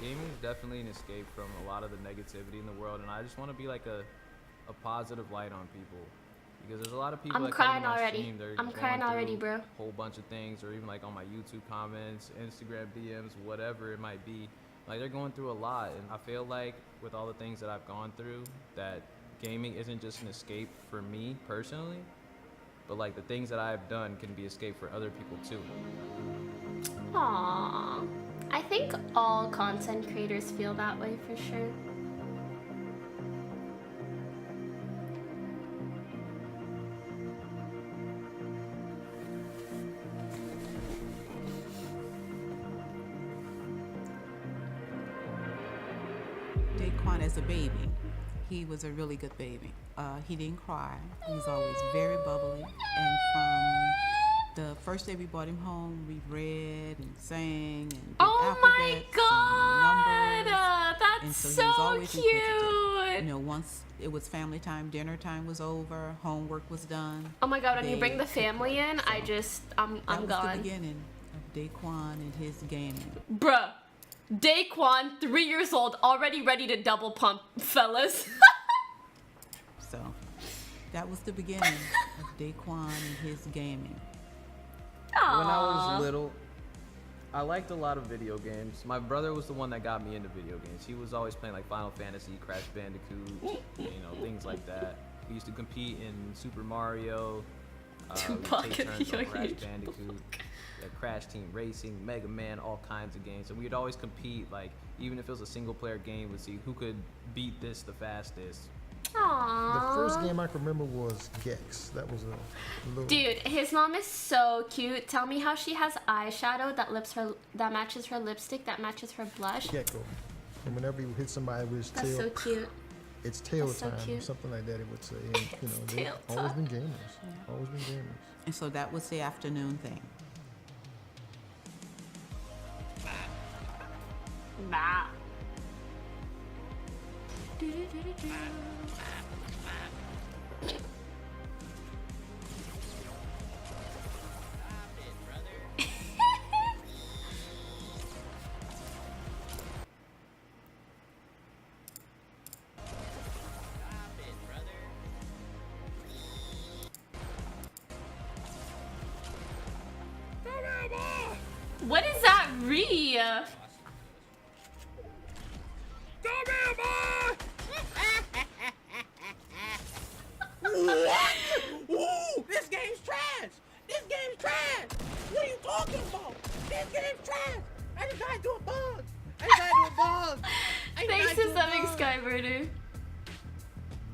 gaming is definitely an escape from a lot of the negativity in the world, and I just want to be like a positive light on people. Because there's a lot of people I'm that come crying to my already. stream, they're I'm going crying already, through bro. a whole bunch of things, or even like on my YouTube comments, Instagram DMs, whatever it might be. Like they're going through a lot, and I feel like with all the things that I've gone through, that gaming isn't just an escape for me personally, but like the things that I've done can be escape for other people too. Aww. I think all content creators feel that way for sure. Daequan as a baby, he was a really good baby. He didn't cry. He was always very bubbly. And from the first day we brought him home, we read and sang and did alphabets and numbers. That's and so so he was always cute. inquisitive. You know, once it was family time, dinner time was over, homework was done. Oh my god, when you bring the family in, I'm gone. That was the beginning of Daequan and his gaming. Bruh. Daequan, 3 years old, already ready to double pump, fellas. So that was the beginning of Daequan and his gaming. Aww. When I was little, I liked a lot of video games. My brother was the one that got me into video games. He was always playing like Final Fantasy, Crash Bandicoot, things like that. We used to compete in Super Mario. Tupac we'd take and turns the on Crash Yogi Bandicoot, Crash Team Racing, Mega Man, all kinds of games. And we'd always compete, like even if it was a single player game, we'd see who could beat this the fastest. Aww. The first game I can remember was Gex. That was a little... Dude, his mom is so cute. Tell me how she has eyeshadow that matches her lipstick, that matches her blush. Gecko. And whenever he would hit somebody with his That's tail, so cute. it's tail That's so time, or cute. something like that it would say. And, they've tail always time. been gamers. Always been gamers. And so that was the afternoon thing. Bah. What is that, Ree? What? Ooh, this game's trash! This game's trash! What are you talking about? This game's trash! I just gotta do a bug! I just gotta do a bug! Thanks to Summing Skyburner.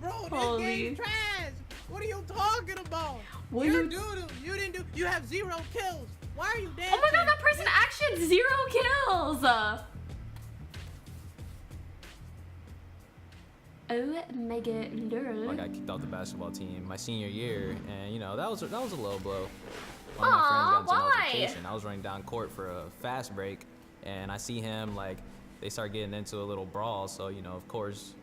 Bro, this Holy. game's trash! What are you talking about? What You're you- doo-doo. You didn't do. You have 0 kills. Why are you dancing? Oh my god, that person actually had 0 kills! Oh my god. I got kicked off the basketball team my senior year, and that was a low blow. One of my friends got into an why? altercation. I was running down court for a fast break, and I see him they start getting into a little brawl. So of course,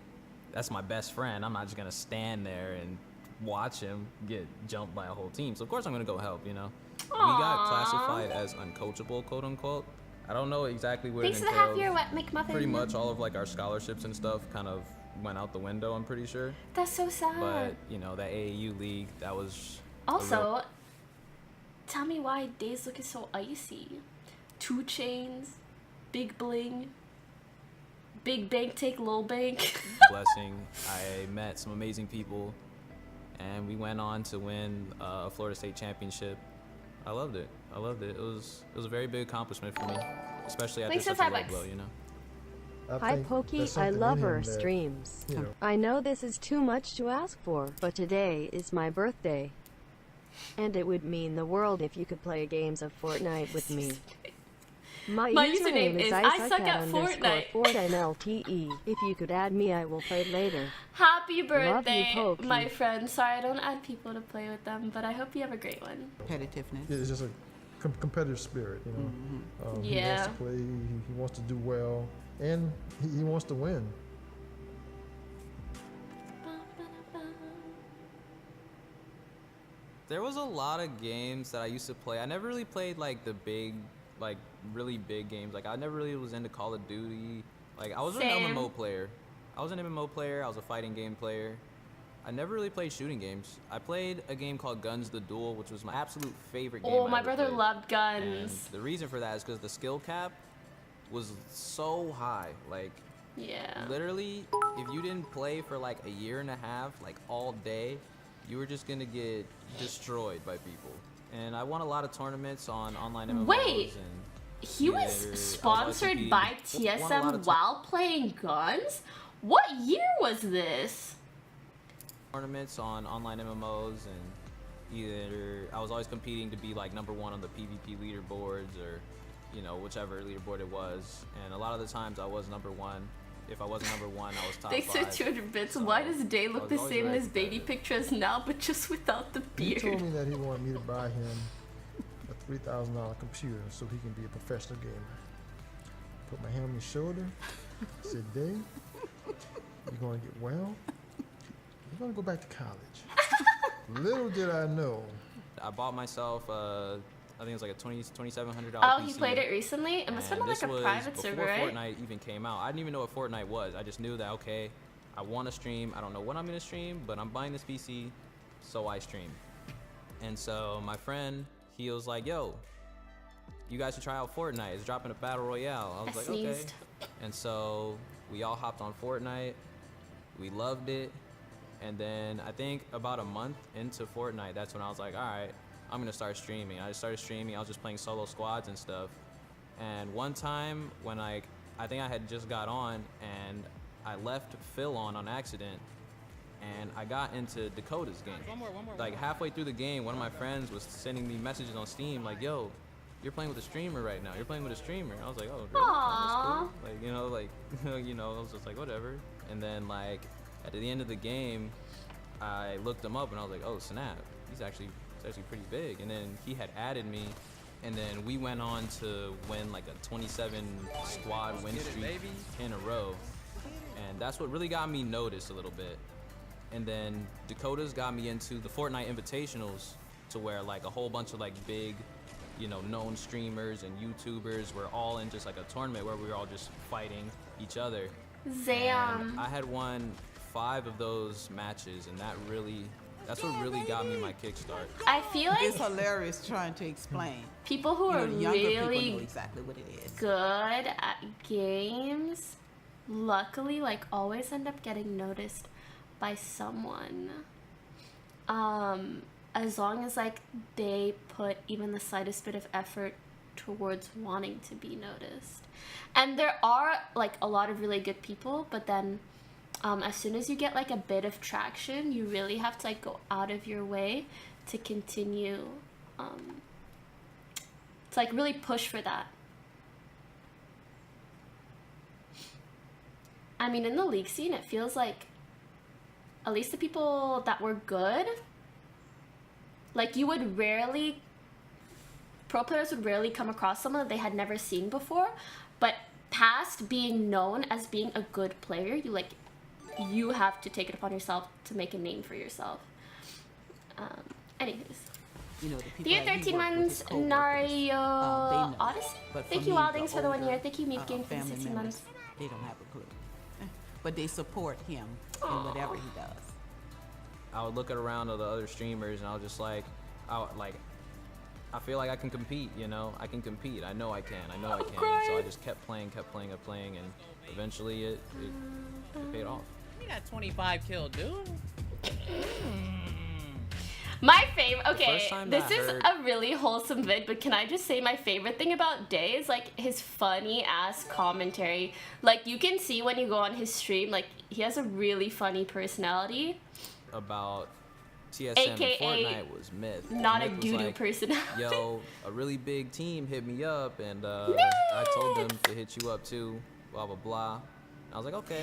that's my best friend. I'm not just gonna stand there and watch him get jumped by a whole team. So of course I'm gonna go help. We got classified as uncoachable, quote unquote. I don't know exactly what Thanks it to the entails. half year wet McMuffin. Pretty much all of our scholarships and stuff kind of went out the window, I'm pretty sure. That's so sad. But that AAU league, that was Also, tell me why Days looking so icy. 2 chains, big bling, big bank take low bank. blessing. I met some amazing people, and we went on to win a Florida State championship. I loved it. It was a very big accomplishment for me, especially after Thanks for such a low $5. blow. I Hi think Pokey, there's I something love in her him that, streams. you know, I know this is too much to ask for, but today is my birthday. And it would mean the world if you could play games of Fortnite with me. My username is I suck at Fortnite. _FortNLTE. If you could add me, I will play later. Happy birthday, Pokey. my friend. Sorry, I don't add people to play with them, but I hope you have a great one. Competitiveness. it's just a competitive spirit, He Yeah. wants to play, he wants to do well, and he wants to win. There was a lot of games that I used to play. I never really played the big like really big games. Like I never really was into Call of Duty. Like I was Same. an MMO player. I was a fighting game player. I never really played shooting games. I played a game called Guns the Duel, which was my absolute favorite game. Oh, I my ever brother played. loved guns. And the reason for that is because the skill cap was so high. Like Yeah. literally, if you didn't play for like a year and a half, like all day, you were just gonna get destroyed by people. And I won a lot of tournaments on online MMOs. Wait, and He was theater. sponsored by Won a lot TSM of while playing guns? What year was this? tournaments on online MMOs, and either I was always competing to be like #1 on the PvP leaderboards, or you know, whichever leaderboard it was. And a lot of the times I was #1. If I wasn't #1, I was top Thanks for 5. 200 bits. So, Why does Day I look was the always same in very his baby competitive. pictures now, but just without the He told beard? me that he wanted me to buy him a $3,000 computer so he can be a professional gamer. Put my hand on his shoulder. Said, Dave, you're going to get well. You're going to go back to college. Little did I know. I bought myself, I think it was like a $2,700 Oh, PC. he played it recently? It must have been And like a this was private server, before right? Fortnite even came out. I didn't even know what Fortnite was. I just knew that, okay, I want to stream. I don't know what I'm going to stream, but I'm buying this PC, so I stream. And so my friend, he was like, yo, you guys should try out Fortnite. It's dropping a battle royale. I was like, sneezed. okay. And so we all hopped on Fortnite. We loved it. And then I think about a month into Fortnite, that's when I was like, all right, I'm gonna start streaming. I just started streaming. I was just playing solo squads and stuff. And one time when I think I had just got on, and I left Phil on accident, and I got into Dakota's game. One more. Like halfway through the game, one of my friends was sending me messages on Steam like, yo, you're playing with a streamer right now. You're playing with a streamer. I was like, oh, really? Aww. That's cool. Like, you know, like, you know, I was just like, whatever. And then like at the end of the game, I looked him up and I was like, oh snap, he's actually pretty big. And then he had added me, and then we went on to win like a 27 squad win streak in a row. And that's what really got me noticed a little bit. And then Dakota's got me into the Fortnite Invitationals, to where like a whole bunch of like big, you know, known streamers and YouTubers were all in just like a tournament where we were all just fighting each other. Zam. And I had won 5 of those matches, and that's what really got me my kickstart. I feel like It's hilarious trying to explain. people who You are know, younger people know really exactly what it is. good at games, luckily, like, always end up getting noticed by someone. As long as, like, they put even the slightest bit of effort towards wanting to be noticed. And there are, like, a lot of really good people, but then as soon as you get, like, a bit of traction, you really have to, like, go out of your way to continue, to, like, really push for that. I mean, in the league scene, it feels like at least the people that were good, like, you would rarely, pro players would rarely come across someone that they had never seen before, but past being known as being a good player, you have to take it upon yourself to make a name for yourself. Anyways. You know, the people The year that he 13 worked with, months, his coworkers, Nario they know. Odyssey. But for Thank you, me, Wildings, for the 1 year. older, Thank you, Meat Game, for the family 16 members, months. They don't have a clue. But they support him in whatever he does. I would look around at the other streamers, and I was just like, I feel like I can compete, you know? I can compete. I know I can. So I just kept playing, and eventually it paid off. You got 25 kills, dude. My favorite, okay, first time this that I is heard- a really wholesome vid, but can I just say my favorite thing about Day is, like, his funny ass commentary. Like, you can see when you go on his stream, like, he has a really funny personality. About TSM AKA and Fortnite was Myth. Not a Myth was doo-doo like, personality. yo, a really big team hit me up, and I told them to hit you up too, blah, blah, blah. I was like, okay.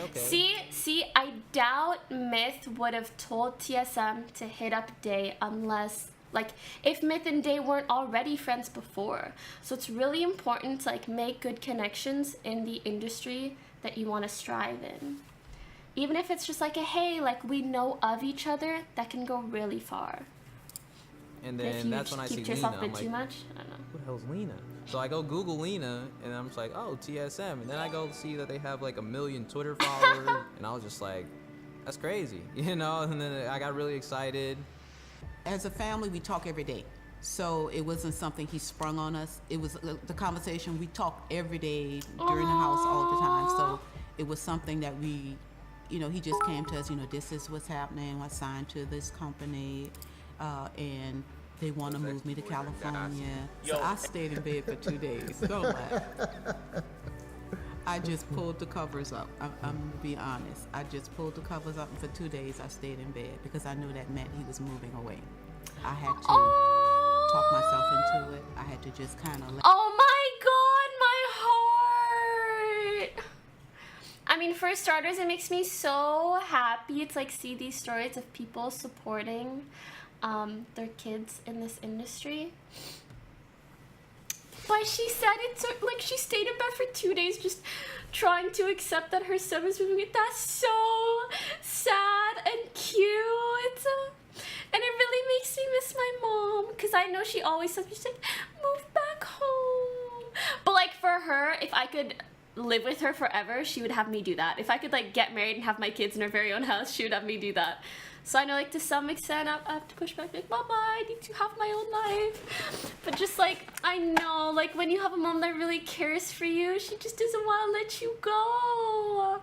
See, I doubt Myth would have told TSM to hit up Day unless, like, if Myth and Day weren't already friends before. So it's really important to, like, make good connections in the industry that you want to strive in. Even if it's just like a, hey, like, we know of each other, that can go really far. And If then you that's when I see keep Lena. yourself I'm in like, too much, I don't know. who the hell's Lena? So I go Google Lena, and I'm just like, oh, TSM. And then I go see that they have like 1 million Twitter followers, and I was just like, that's crazy, you know? And then I got really excited. As a family, we talk every day. So it wasn't something he sprung on us. It was the conversation we talked every day during the house all the time. So it was something that we, you know, he just came to us, you know, this is what's happening. I signed to this company, and they want to move me to California. So I stayed in bed for 2 days. Don't laugh. I just pulled the covers up. I'm going to be honest. I just pulled the covers up, and for 2 days I stayed in bed because I knew that meant he was moving away. I had to talk myself into it. I had to just kind of Oh my god, my heart. I mean, for starters, it makes me so happy to like see these stories of people supporting their kids in this industry. But she said it took, like, she stayed in bed for 2 days just trying to accept that her son was moving away. That's so sad and cute. And it really makes me miss my mom, because I know she always says, she's like, move back home. But like for her, if I could live with her forever, she would have me do that. If I could like get married and have my kids in her very own house, she would have me do that. So I know, like, to some extent, I have to push back, like, Mama, I need to have my own life. But just, like, I know, like, when you have a mom that really cares for you, she just doesn't want to let you go.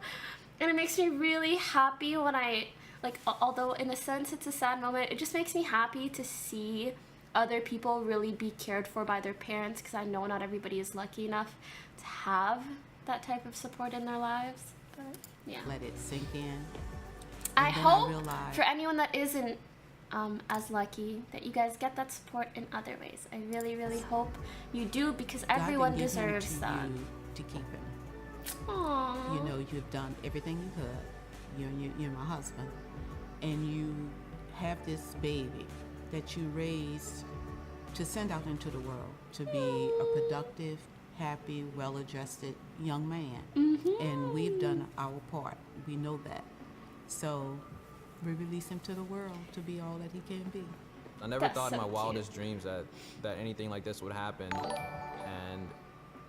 And it makes me really happy when I, like, although in a sense it's a sad moment, it just makes me happy to see other people really be cared for by their parents, because I know not everybody is lucky enough to have that type of support in their lives. But, yeah. let it sink in. I then hope realized- for anyone that isn't as lucky that you guys get that support in other ways. I really, really hope you do, because God everyone didn't give him deserves to that. you to keep him. Aww. You know, you've done everything you could. You're my husband. And you have this baby that you raised to send out into the world to be a productive, happy, well-adjusted young man. And we've done our part. We know that. So we release him to the world to be all that he can be. I never That's thought in so my cute. wildest dreams that anything like this would happen, and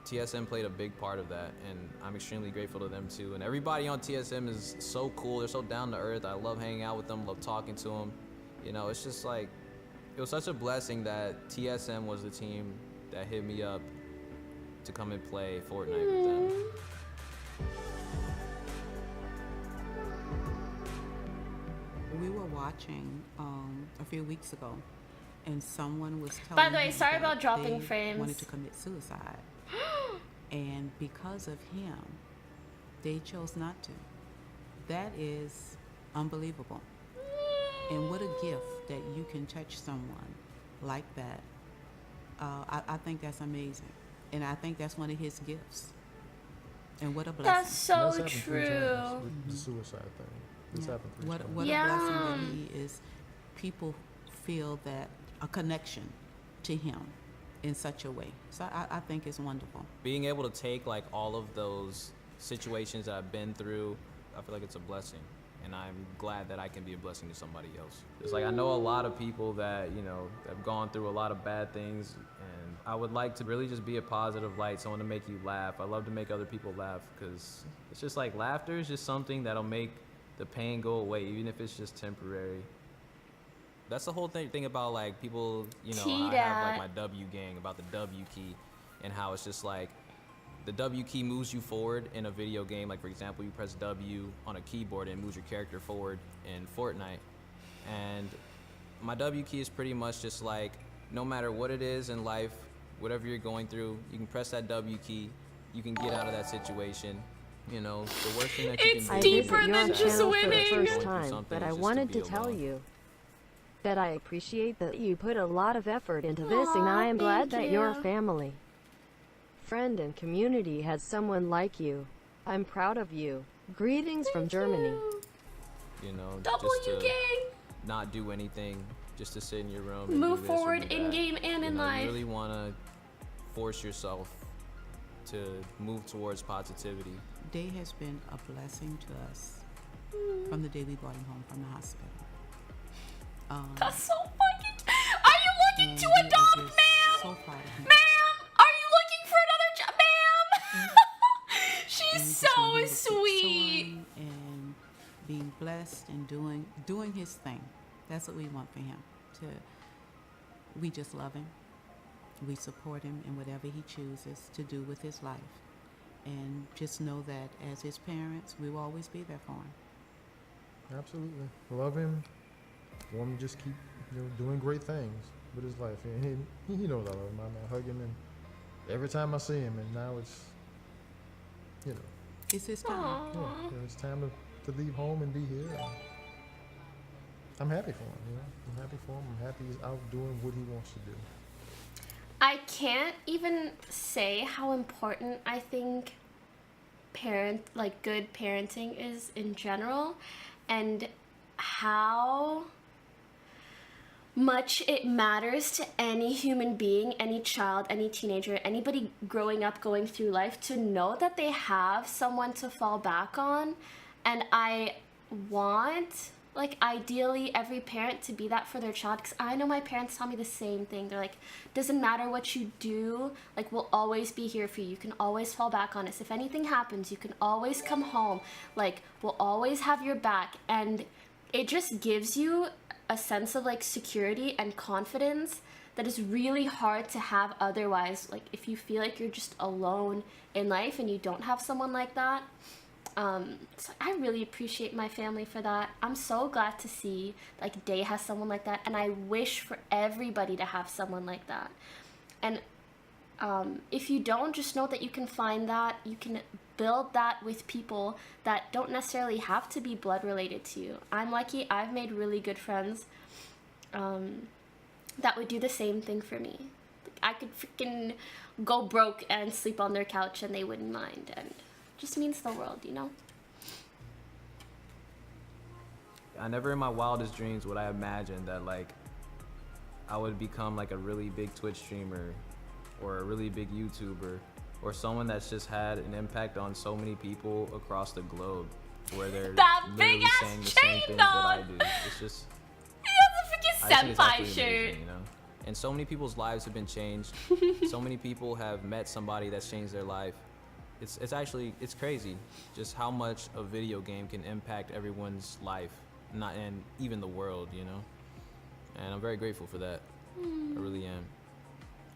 TSM played a big part of that, and I'm extremely grateful to them too. And everybody on TSM is so cool. They're so down to earth. I love hanging out with them, love talking to them. You know, it's just like, it was such a blessing that TSM was the team that hit me up to come and play Fortnite with them. We were watching a few weeks ago, and someone was telling By the way, me sorry that about dropping they frames. wanted to commit suicide, and because of him, they chose not to. That is unbelievable. And what a gift that you can touch someone like that. I think that's amazing, and I think that's one of his gifts. And what a blessing. That's so That's happened 3 true. times with the suicide thing. This Yeah. happened 3 What times. a Yeah. blessing that he is. People feel that a connection to him in such a way. So I think it's wonderful. Being able to take like all of those situations that I've been through, I feel like it's a blessing, and I'm glad that I can be a blessing to somebody else. It's like I know a lot of people that, you know, have gone through a lot of bad things, and I would like to really just be a positive light, someone to make you laugh. I love to make other people laugh, because it's just like laughter is just something that'll make the pain go away, even if it's just temporary. That's the whole thing about like people, you know, I have like my W gang, about the W key, and how it's just like the W key moves you forward in a video game. Like, for example, you press W on a keyboard and it moves your character forward in Fortnite. And my W key is pretty much just like, no matter what it is in life, whatever you're going through, you can press that W key, you can get out of that situation. You know, the worst thing that you It's can I do deeper visit than your just channel for the winning. first Going through time, something but is I just to wanted be to tell alone. you that I appreciate that you put a lot of effort into this, and I am glad thank that your you. family, friend, and community has someone like you. I'm proud of you. Greetings from Germany. You know, W just to gang. not do anything, just to sit in your room and Move do this or forward do in that. game and You in know, life. You really want to force yourself to move towards positivity. Day has been a blessing to us from the day we brought him home from the hospital. That's so fucking. Are you looking And to we are adopt, just ma'am? So proud of him. Ma'am, are you She's And we just so want him to keep sweet. soaring and being blessed and doing his thing. That's what we want for him. We just love him. We support him in whatever he chooses to do with his life. And just know that as his parents, we will always be there for him. Absolutely. Love him. Want him to just keep doing great things with his life. And he knows I love him. I hug him and every time I see him, and now it's, It's his time. Aww. it's time to leave home and be here. And I'm happy for him, I'm happy for him. I'm happy he's out doing what he wants to do. I can't even say how important I think good parenting is in general, and how much it matters to any human being, any child, any teenager, anybody growing up, going through life, to know that they have someone to fall back on. And I want, ideally every parent to be that for their child, because I know my parents tell me the same thing. They're like, doesn't matter what you do, we'll always be here for you. You can always fall back on us. If anything happens, you can always come home. We'll always have your back. And it just gives you a sense of security and confidence that is really hard to have otherwise. If you feel like you're just alone in life and you don't have someone like that. So I really appreciate my family for that. I'm so glad to see Day has someone like that, and I wish for everybody to have someone like that. And if you don't, just know that you can find that. You can build that with people that don't necessarily have to be blood related to you. I'm lucky. I've made really good friends that would do the same thing for me. I could freaking go broke and sleep on their couch and they wouldn't mind, and it just means the world, I never in my wildest dreams would I imagine that I would become a really big Twitch streamer or a really big YouTuber or someone that's just had an impact on so many people across the globe, where they're That literally big-ass saying the chain, same things that I dog. do. It's just, He has a freaking I just think it's senpai absolutely shirt. amazing, And so many people's lives have been changed. So many people have met somebody that's changed their life. It's actually crazy just how much a video game can impact everyone's life, and even the world, And I'm very grateful for that. I really am.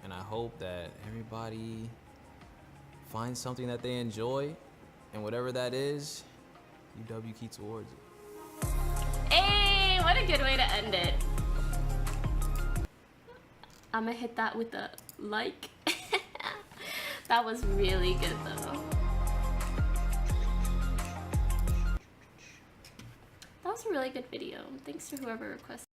And I hope that everybody finds something that they enjoy, and whatever that is, UW keep towards it. Hey, what a good way to end it. I'm gonna hit that with a like. That was really good though. That was a really good video. Thanks to whoever requested.